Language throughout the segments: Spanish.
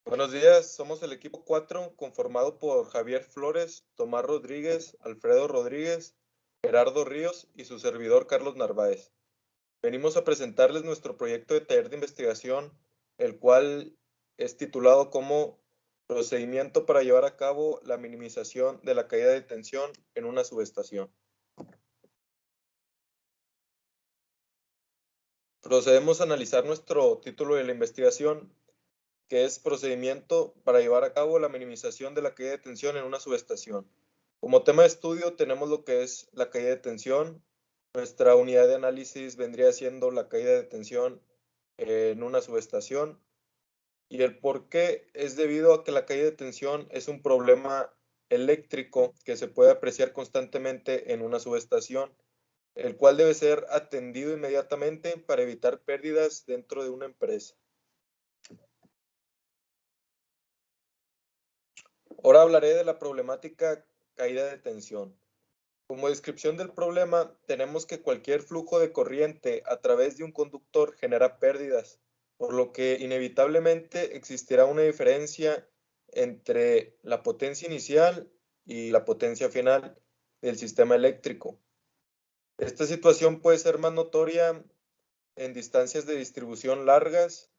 Buenos días, somos el equipo 4 conformado por Javier Flores, Tomás Rodríguez, Alfredo Rodríguez, Gerardo Ríos y su servidor Carlos Narváez. Venimos a presentarles nuestro proyecto de taller de investigación, el cual es titulado como Procedimiento para llevar a cabo la minimización de la caída de tensión en una subestación. Procedemos a analizar nuestro título de la investigación, que es procedimiento para llevar a cabo la minimización de la caída de tensión en una subestación. Como tema de estudio tenemos lo que es la caída de tensión. Nuestra unidad de análisis vendría siendo la caída de tensión en una subestación. Y el por qué es debido a que la caída de tensión es un problema eléctrico que se puede apreciar constantemente en una subestación, el cual debe ser atendido inmediatamente para evitar pérdidas dentro de una empresa. Ahora hablaré de la problemática caída de tensión. Como descripción del problema, tenemos que cualquier flujo de corriente a través de un conductor genera pérdidas, por lo que inevitablemente existirá una diferencia entre la potencia inicial y la potencia final del sistema eléctrico. Esta situación puede ser más notoria en distancias de distribución largas,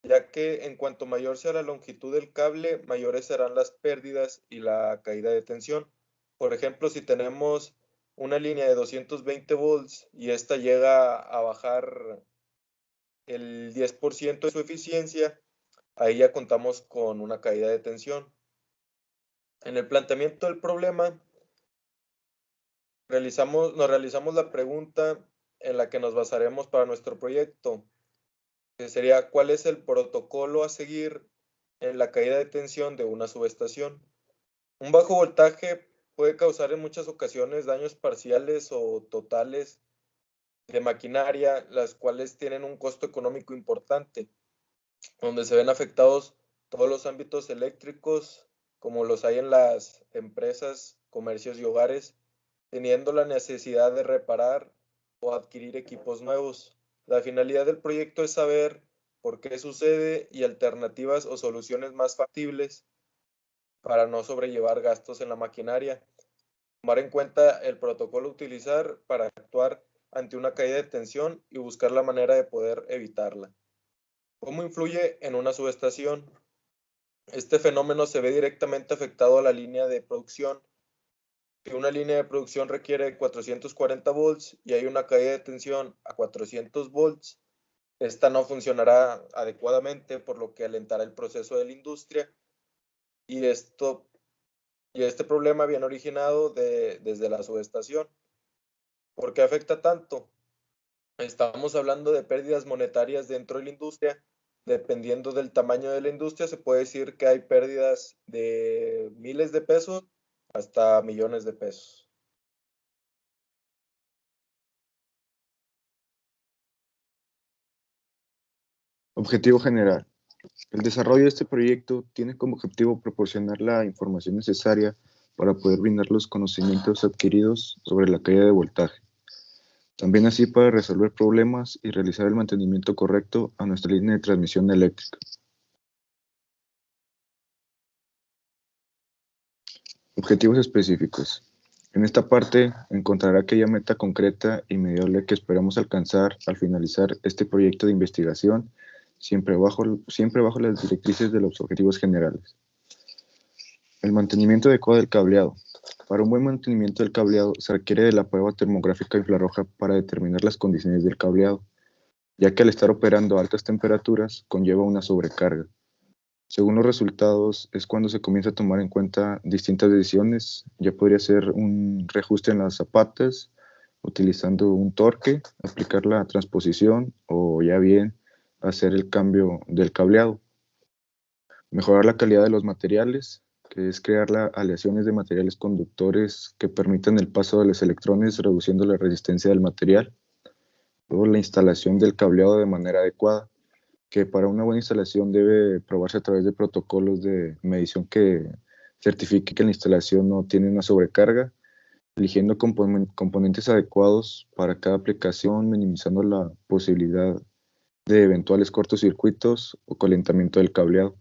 ya que en cuanto mayor sea la longitud del cable, mayores serán las pérdidas y la caída de tensión. Por ejemplo, si tenemos una línea de 220 volts y esta llega a bajar el 10% de su eficiencia, ahí ya contamos con una caída de tensión. En el planteamiento del problema, nos realizamos la pregunta en la que nos basaremos para nuestro proyecto, que sería ¿cuál es el protocolo a seguir en la caída de tensión de una subestación? Un bajo voltaje puede causar en muchas ocasiones daños parciales o totales de maquinaria, las cuales tienen un costo económico importante, donde se ven afectados todos los ámbitos eléctricos, como los hay en las empresas, comercios y hogares, teniendo la necesidad de reparar o adquirir equipos nuevos. La finalidad del proyecto es saber por qué sucede y alternativas o soluciones más factibles para no sobrellevar gastos en la maquinaria. Tomar en cuenta el protocolo a utilizar para actuar ante una caída de tensión y buscar la manera de poder evitarla. ¿Cómo influye en una subestación? Este fenómeno se ve directamente afectado a la línea de producción. Si una línea de producción requiere 440 volts y hay una caída de tensión a 400 volts, esta no funcionará adecuadamente, por lo que alentará el proceso de la industria y este problema viene originado desde la subestación. ¿Por qué afecta tanto? Estamos hablando de pérdidas monetarias dentro de la industria. Dependiendo del tamaño de la industria, se puede decir que hay pérdidas de miles de pesos hasta millones de pesos. Objetivo general. El desarrollo de este proyecto tiene como objetivo proporcionar la información necesaria para poder brindar los conocimientos adquiridos sobre la caída de voltaje. También así para resolver problemas y realizar el mantenimiento correcto a nuestra línea de transmisión eléctrica. Objetivos específicos. En esta parte encontrará aquella meta concreta y medible que esperamos alcanzar al finalizar este proyecto de investigación, siempre bajo las directrices de los objetivos generales. El mantenimiento adecuado del cableado. Para un buen mantenimiento del cableado se requiere de la prueba termográfica infrarroja para determinar las condiciones del cableado, ya que al estar operando a altas temperaturas conlleva una sobrecarga. Según los resultados es cuando se comienza a tomar en cuenta distintas decisiones. Ya podría ser un reajuste en las zapatas, utilizando un torque, aplicar la transposición o ya bien hacer el cambio del cableado. Mejorar la calidad de los materiales, que es crear aleaciones de materiales conductores que permitan el paso de los electrones reduciendo la resistencia del material. Luego la instalación del cableado de manera adecuada, que para una buena instalación debe probarse a través de protocolos de medición que certifique que la instalación no tiene una sobrecarga, eligiendo componentes adecuados para cada aplicación, minimizando la posibilidad de eventuales cortocircuitos o calentamiento del cableado.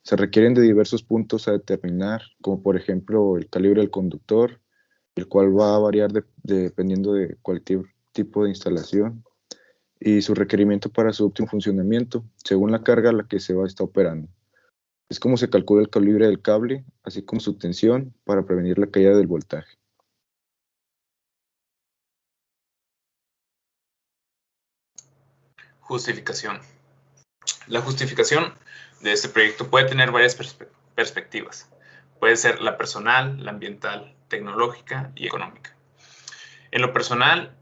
Se requieren de diversos puntos a determinar, como por ejemplo el calibre del conductor, el cual va a variar dependiendo de cualquier tipo de instalación, y su requerimiento para su óptimo funcionamiento, según la carga a la que se va a estar operando. Es como se calcula el calibre del cable, así como su tensión, para prevenir la caída del voltaje. Justificación. La justificación de este proyecto puede tener varias perspectivas. Puede ser la personal, la ambiental, tecnológica y económica. En lo personal,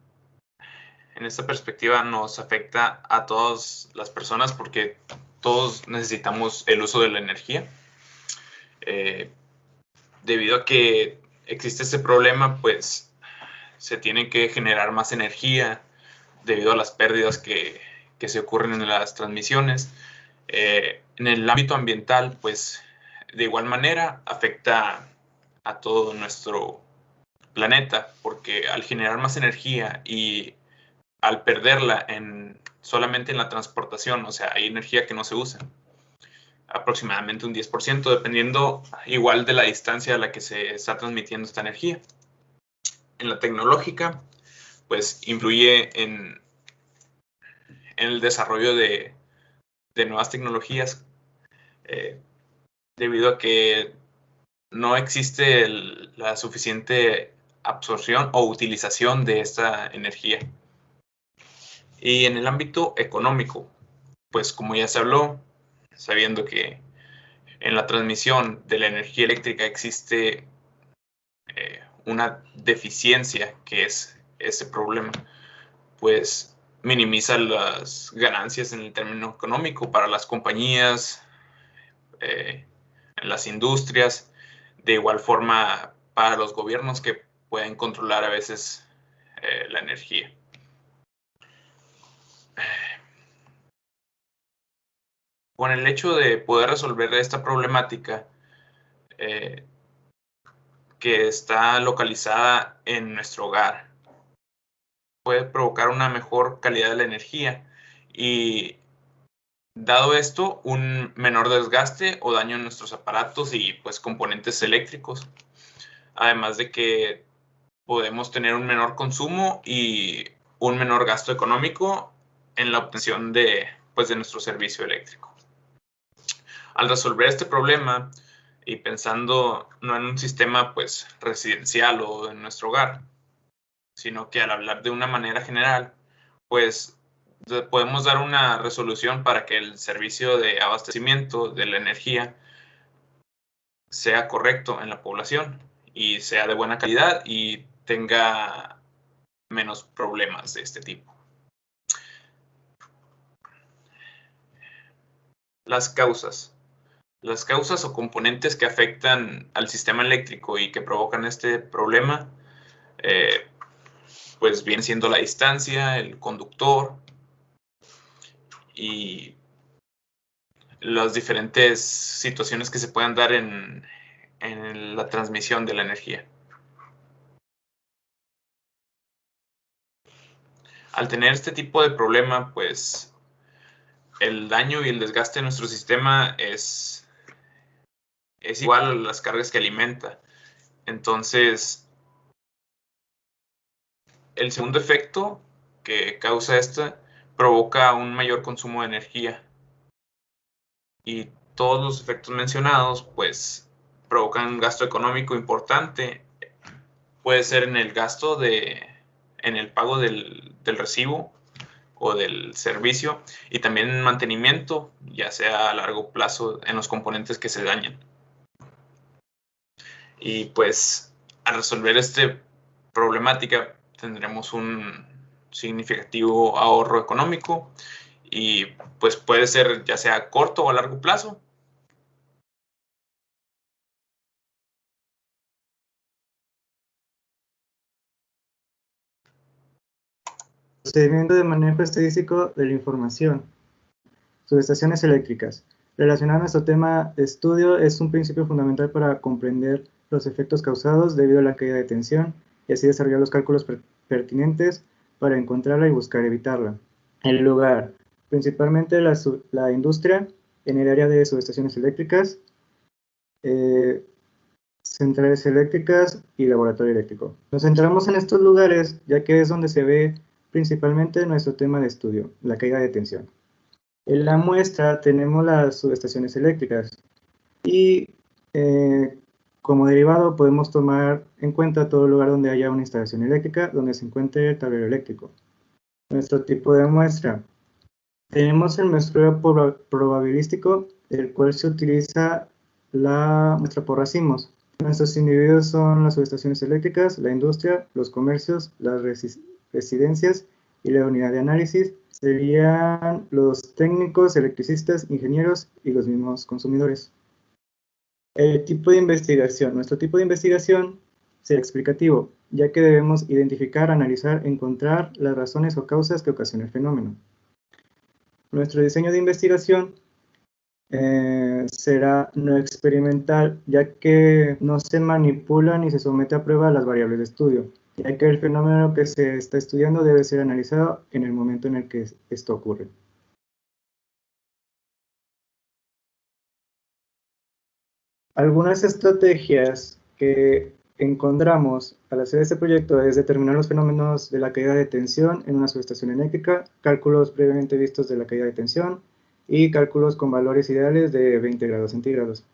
en esta perspectiva nos afecta a todas las personas porque todos necesitamos el uso de la energía. Debido a que existe este problema, pues se tiene que generar más energía debido a las pérdidas que se ocurren en las transmisiones. En el ámbito ambiental, pues de igual manera afecta a todo nuestro planeta, porque al generar más energía y al perderla solamente en la transportación, o sea, hay energía que no se usa, aproximadamente un 10%, dependiendo igual de la distancia a la que se está transmitiendo esta energía. En la tecnológica, pues influye en el desarrollo de nuevas tecnologías, debido a que no existe la suficiente absorción o utilización de esta energía. Y en el ámbito económico, pues como ya se habló, sabiendo que en la transmisión de la energía eléctrica existe una deficiencia, que es ese problema, pues minimiza las ganancias en el término económico para las compañías, en las industrias, de igual forma para los gobiernos que pueden controlar a veces la energía. Con el hecho de poder resolver esta problemática que está localizada en nuestro hogar, puede provocar una mejor calidad de la energía y, dado esto, un menor desgaste o daño en nuestros aparatos y pues componentes eléctricos, además de que podemos tener un menor consumo y un menor gasto económico en la obtención de nuestro servicio eléctrico. Al resolver este problema y pensando no en un sistema pues residencial o en nuestro hogar, sino que al hablar de una manera general, pues podemos dar una resolución para que el servicio de abastecimiento de la energía sea correcto en la población y sea de buena calidad y tenga menos problemas de este tipo. Las causas. Las causas o componentes que afectan al sistema eléctrico y que provocan este problema, pues viene siendo la distancia, el conductor y las diferentes situaciones que se puedan dar en la transmisión de la energía. Al tener este tipo de problema, pues el daño y el desgaste de nuestro sistema es igual a las cargas que alimenta. Entonces, el segundo efecto que causa esta provoca un mayor consumo de energía. Y todos los efectos mencionados, pues, provocan un gasto económico importante. Puede ser en el gasto en el pago del recibo o del servicio, y también en mantenimiento, ya sea a largo plazo, en los componentes que se dañan. Y pues al resolver esta problemática tendremos un significativo ahorro económico y pues puede ser ya sea a corto o a largo plazo. Procedimiento de manejo estadístico de la información. Subestaciones eléctricas. Relacionado a nuestro tema de estudio, es un principio fundamental para comprender los efectos causados debido a la caída de tensión y así desarrollar los cálculos pertinentes para encontrarla y buscar evitarla. El lugar. Principalmente la industria en el área de subestaciones eléctricas, centrales eléctricas y laboratorio eléctrico. Nos centramos en estos lugares ya que es donde se ve principalmente nuestro tema de estudio, la caída de tensión. En la muestra tenemos las subestaciones eléctricas y como derivado podemos tomar en cuenta todo lugar donde haya una instalación eléctrica donde se encuentre el tablero eléctrico. Nuestro tipo de muestra. Tenemos el muestreo probabilístico, el cual se utiliza la muestra por racimos. Nuestros individuos son las subestaciones eléctricas, la industria, los comercios, las residencias y la unidad de análisis serían los técnicos, electricistas, ingenieros y los mismos consumidores. El tipo de investigación. Nuestro tipo de investigación será explicativo, ya que debemos identificar, analizar, encontrar las razones o causas que ocasionan el fenómeno. Nuestro diseño de investigación será no experimental, ya que no se manipula ni se somete a prueba las variables de estudio, ya que el fenómeno que se está estudiando debe ser analizado en el momento en el que esto ocurre. Algunas estrategias que encontramos al hacer este proyecto es determinar los fenómenos de la caída de tensión en una subestación eléctrica, cálculos previamente vistos de la caída de tensión y cálculos con valores ideales de 20 grados centígrados.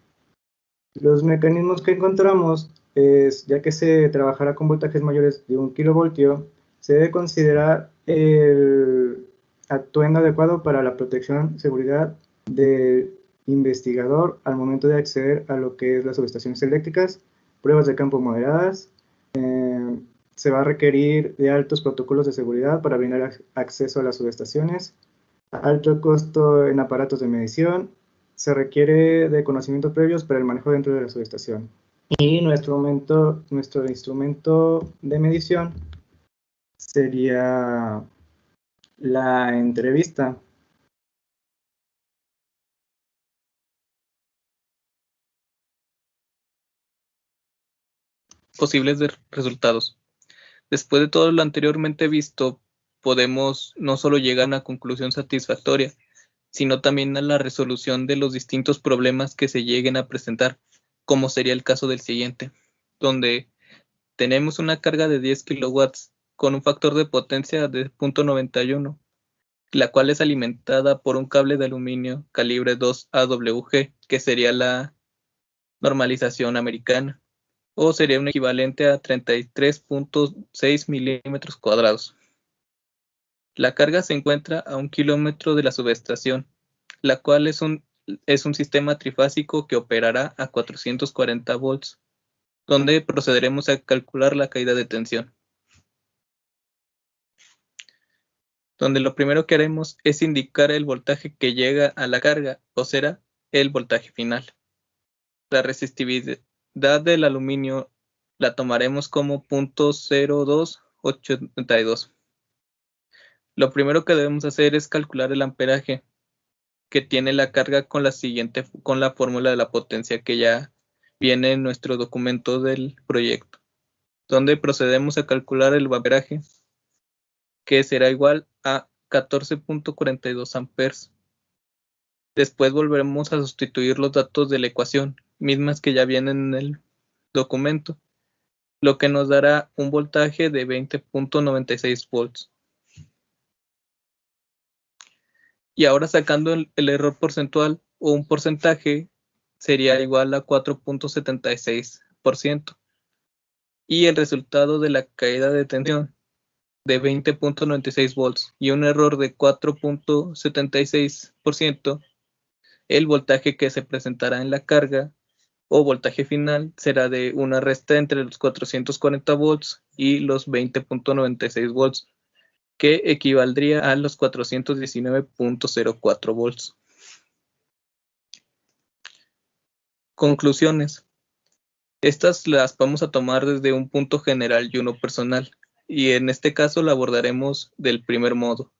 Los mecanismos que encontramos es, ya que se trabajará con voltajes mayores de 1 kilovoltio, se debe considerar el atuendo adecuado para la protección, seguridad del investigador al momento de acceder a lo que es las subestaciones eléctricas, pruebas de campo moderadas, se va a requerir de altos protocolos de seguridad para brindar acceso a las subestaciones, alto costo en aparatos de medición, se requiere de conocimientos previos para el manejo dentro de la subestación. Y nuestro instrumento de medición sería la entrevista. Posibles resultados. Después de todo lo anteriormente visto, podemos no solo llegar a una conclusión satisfactoria, sino también a la resolución de los distintos problemas que se lleguen a presentar, como sería el caso del siguiente, donde tenemos una carga de 10 kilowatts con un factor de potencia de 0.91, la cual es alimentada por un cable de aluminio calibre 2 AWG, que sería la normalización americana, o sería un equivalente a 33.6 milímetros cuadrados. La carga se encuentra a 1 kilómetro de la subestación, la cual es un sistema trifásico que operará a 440 volts, donde procederemos a calcular la caída de tensión. Donde lo primero que haremos es indicar el voltaje que llega a la carga, o será el voltaje final. La resistividad del aluminio la tomaremos como 0.0282. Lo primero que debemos hacer es calcular el amperaje que tiene la carga con la fórmula de la potencia que ya viene en nuestro documento del proyecto, donde procedemos a calcular el amperaje, que será igual a 14.42 amperes. Después volveremos a sustituir los datos de la ecuación, mismas que ya vienen en el documento, lo que nos dará un voltaje de 20.96 volts. Y ahora sacando el error porcentual o un porcentaje sería igual a 4.76%. Y el resultado de la caída de tensión de 20.96 volts y un error de 4.76%, el voltaje que se presentará en la carga o voltaje final será de una resta entre los 440 volts y los 20.96 volts, que equivaldría a los 419.04 volts. Conclusiones. Estas las vamos a tomar desde un punto general y uno personal, y en este caso la abordaremos del primer modo,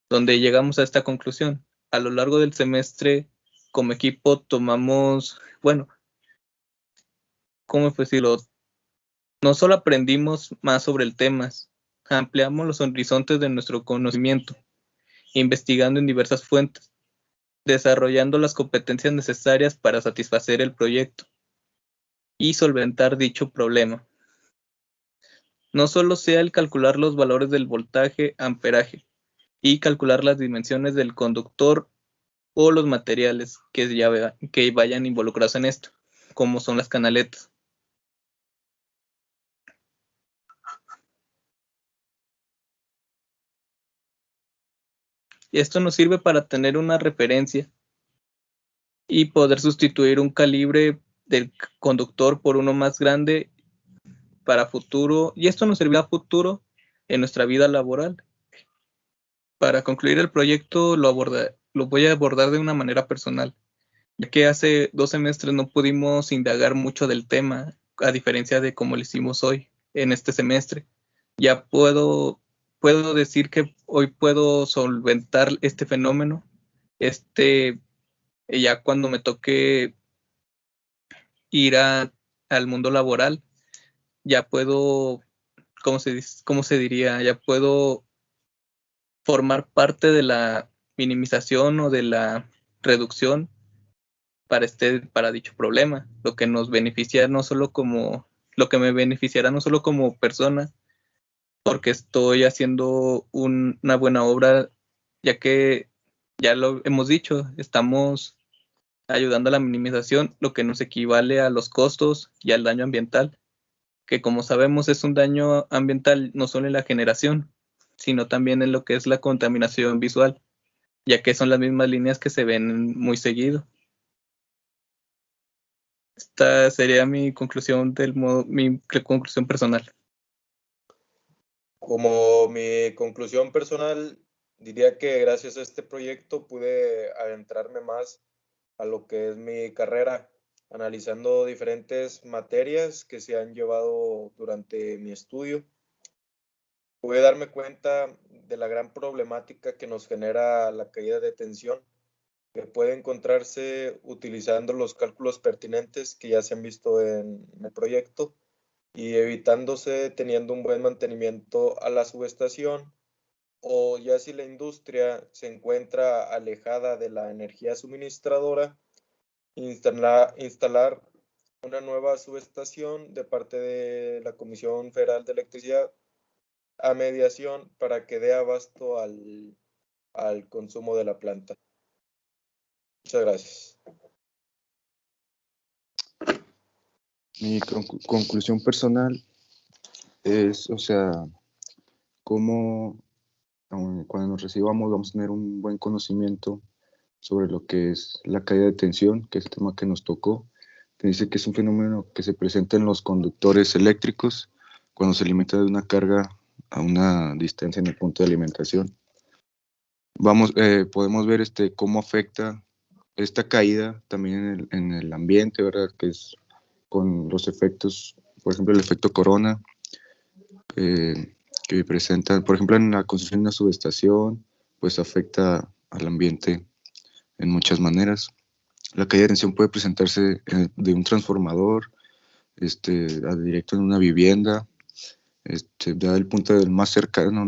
donde llegamos a esta conclusión. A lo largo del semestre, como equipo, tomamos, ¿cómo decirlo? No solo aprendimos más sobre el tema, ampliamos los horizontes de nuestro conocimiento, investigando en diversas fuentes. desarrollando las competencias necesarias para satisfacer el proyecto y solventar dicho problema. No solo sea el calcular los valores del voltaje, amperaje y calcular las dimensiones del conductor o los materiales que vayan involucrados en esto, como son las canaletas. Y esto nos sirve para tener una referencia y poder sustituir un calibre del conductor por uno más grande para futuro, y esto nos servirá a futuro en nuestra vida laboral. Para concluir el proyecto lo voy a abordar de una manera personal, ya que hace 2 semestres no pudimos indagar mucho del tema, a diferencia de como lo hicimos hoy, en este semestre. Ya puedo decir que hoy puedo solventar este fenómeno, ya cuando me toque ir al mundo laboral, ya puedo, ¿cómo se diría? Ya puedo formar parte de la minimización o de la reducción para dicho problema, lo que nos beneficia lo que me beneficiará no solo como persona, porque estoy haciendo una buena obra, ya que ya lo hemos dicho, estamos ayudando a la minimización, lo que nos equivale a los costos y al daño ambiental, que como sabemos es un daño ambiental no solo en la generación, sino también en lo que es la contaminación visual, ya que son las mismas líneas que se ven muy seguido. Esta sería mi conclusión mi conclusión personal. Como mi conclusión personal, diría que gracias a este proyecto pude adentrarme más a lo que es mi carrera, analizando diferentes materias que se han llevado durante mi estudio. Pude darme cuenta de la gran problemática que nos genera la caída de tensión, que puede encontrarse utilizando los cálculos pertinentes que ya se han visto en el proyecto y evitándose teniendo un buen mantenimiento a la subestación, o ya si la industria se encuentra alejada de la energía suministradora, instalar una nueva subestación de parte de la Comisión Federal de Electricidad a mediación para que dé abasto al consumo de la planta. Muchas gracias. Mi conclusión personal es, o sea, cómo cuando nos recibamos vamos a tener un buen conocimiento sobre lo que es la caída de tensión, que es el tema que nos tocó. Te dice que es un fenómeno que se presenta en los conductores eléctricos cuando se alimenta de una carga a una distancia en el punto de alimentación. Podemos ver cómo afecta esta caída también en el ambiente, ¿verdad? Que es con los efectos, por ejemplo, el efecto corona, que presentan, por ejemplo, en la construcción de una subestación, pues afecta al ambiente en muchas maneras. La caída de tensión puede presentarse de un transformador, directo en una vivienda, da el punto del más cercano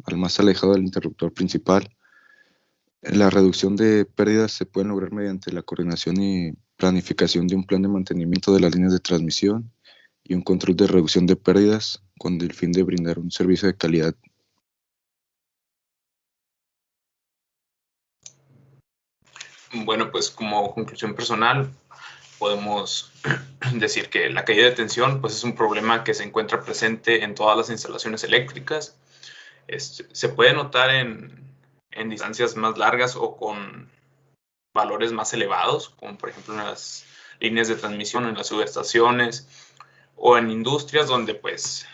al más alejado del interruptor principal. La reducción de pérdidas se puede lograr mediante la coordinación y planificación de un plan de mantenimiento de las líneas de transmisión y un control de reducción de pérdidas con el fin de brindar un servicio de calidad. Bueno, pues como conclusión personal, podemos decir que la caída de tensión pues, es un problema que se encuentra presente en todas las instalaciones eléctricas. Se puede notar en distancias más largas o con valores más elevados, como por ejemplo en las líneas de transmisión, en las subestaciones o en industrias donde pues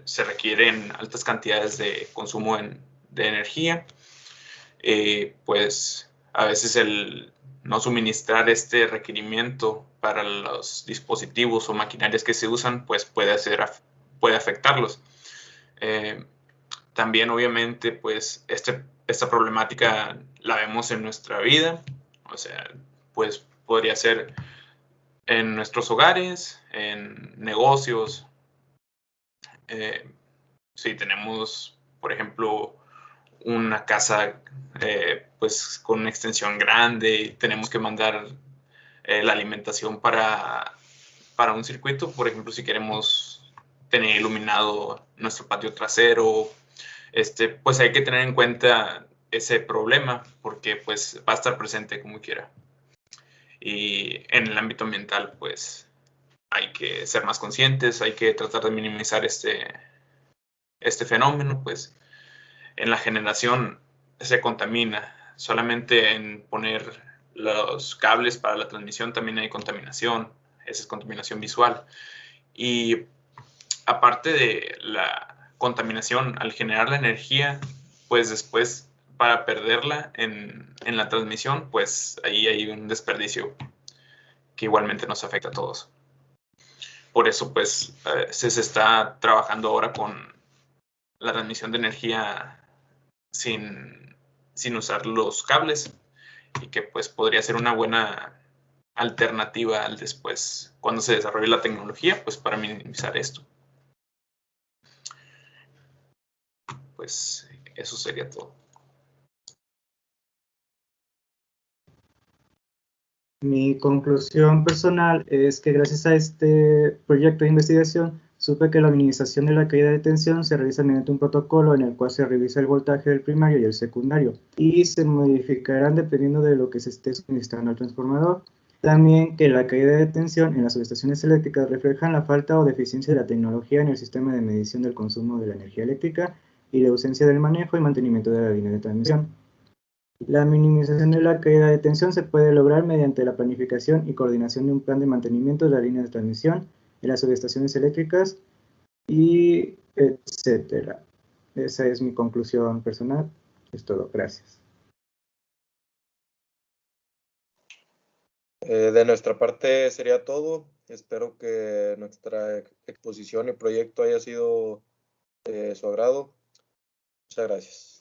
se requieren altas cantidades de consumo de energía. Pues a veces el no suministrar este requerimiento para los dispositivos o maquinarias que se usan, pues puede afectarlos. También obviamente pues esta problemática la vemos en nuestra vida, o sea, pues podría ser en nuestros hogares, en negocios. Si tenemos, por ejemplo, una casa pues con una extensión grande y tenemos que mandar la alimentación para un circuito. Por ejemplo, si queremos tener iluminado nuestro patio trasero, pues hay que tener en cuenta ese problema porque pues va a estar presente como quiera. Y en el ámbito ambiental, pues hay que ser más conscientes, hay que tratar de minimizar este fenómeno, pues en la generación se contamina. Solamente en poner los cables para la transmisión también hay contaminación. Esa es contaminación visual. Y aparte de la contaminación, al generar la energía, pues después para perderla en la transmisión, pues ahí hay un desperdicio que igualmente nos afecta a todos. Por eso, pues, se está trabajando ahora con la transmisión de energía sin usar los cables y que pues podría ser una buena alternativa al después, cuando se desarrolle la tecnología, pues para minimizar esto. Pues eso sería todo. Mi conclusión personal es que gracias a este proyecto de investigación supe que la minimización de la caída de tensión se realiza mediante un protocolo en el cual se revisa el voltaje del primario y el secundario y se modificarán dependiendo de lo que se esté suministrando al transformador. También que la caída de tensión en las subestaciones eléctricas reflejan la falta o deficiencia de la tecnología en el sistema de medición del consumo de la energía eléctrica y la ausencia del manejo y mantenimiento de la línea de transmisión. La minimización de la caída de tensión se puede lograr mediante la planificación y coordinación de un plan de mantenimiento de la línea de transmisión en las subestaciones eléctricas y etcétera. Esa es mi conclusión personal. Es todo. Gracias. De nuestra parte sería todo. Espero que nuestra exposición y proyecto haya sido de su agrado. Muchas gracias.